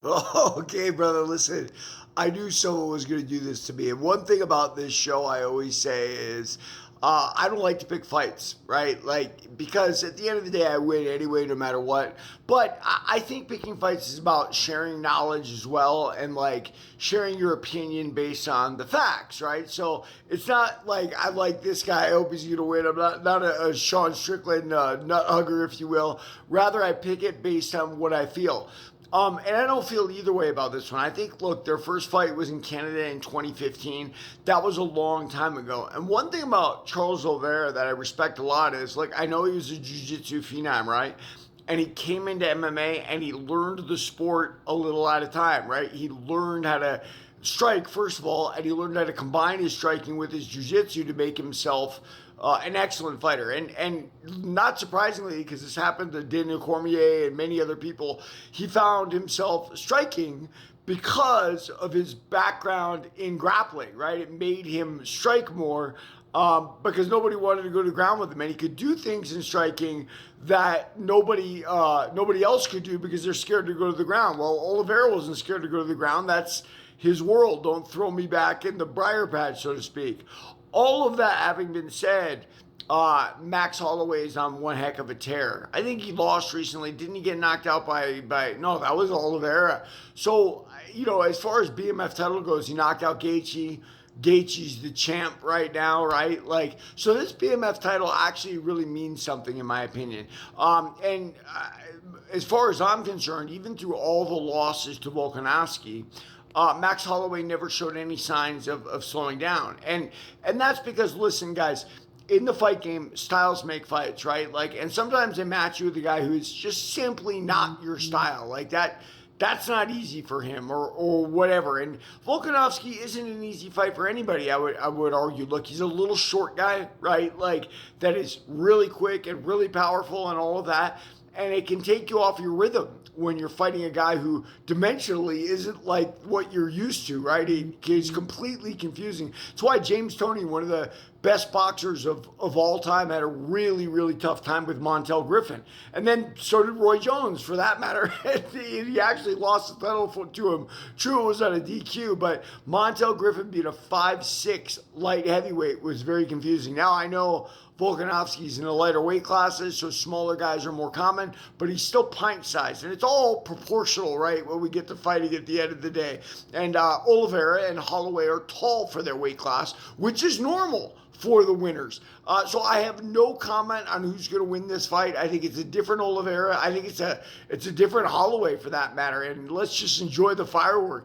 Oh, okay, brother. Listen, I knew someone was going to do this to me. And one thing about this show I always say is I don't like to pick fights, right? Like, because at the end of the day, I win anyway, no matter what. But I think picking fights is about sharing knowledge as well and like sharing your opinion based on the facts, right? So it's not like I like this guy, I hope he's going to win. I'm not a Sean Strickland nut hugger, if you will. Rather, I pick it based on what I feel. And I don't feel either way about this one. I think, look, their first fight was in Canada in 2015. That was a long time ago. And one thing about Charles Oliveira that I respect a lot is, like, I know he was a jiu-jitsu phenom, right? And he came into MMA and he learned the sport a little at a time, right? He learned how to strike, first of all, and he learned how to combine his striking with his jiu-jitsu to make himself an excellent fighter. And not surprisingly, because this happened to Daniel Cormier and many other people, he found himself striking because of his background in grappling, right? It made him strike more because nobody wanted to go to the ground with him, and he could do things in striking that nobody else could do because they're scared to go to the ground. Well, Oliveira wasn't scared to go to the ground. That's his world. Don't throw me back in the briar patch, so to speak. All of that having been said, Max Holloway is on one heck of a tear. I think he lost recently. Didn't he get knocked out by no, that was Oliveira. So, as far as BMF title goes, he knocked out Gaethje. Gaethje's the champ right now, right? Like, so this BMF title actually really means something, in my opinion. And as far as I'm concerned, even through all the losses to Volkanovski, Max Holloway never showed any signs of slowing down, and that's because, listen, guys, in the fight game, styles make fights, right? Like, and sometimes they match you with a guy who is just simply not your style, like that. That's not easy for him, or whatever. And Volkanovski isn't an easy fight for anybody. I would argue. Look, he's a little short guy, right? Like, that is really quick and really powerful and all of that, and it can take you off your rhythm when you're fighting a guy who dimensionally isn't like what you're used to, right? He's completely confusing. That's why James Toney, one of the best boxers of all time, had a really, really tough time with Montel Griffin. And then so did Roy Jones, for that matter. He actually lost the title to him. True, it was on a DQ, but Montel Griffin being a 5'6" light heavyweight was very confusing. Now I know Volkanovski's in the lighter weight classes, so smaller guys are more common, but he's still pint-sized, and it's all proportional, right, when we get to fighting at the end of the day. And Oliveira and Holloway are tall for their weight class, which is normal for the winners. So I have no comment on who's going to win this fight. I think it's a different Oliveira. I think it's a different Holloway, for that matter, and let's just enjoy the fireworks.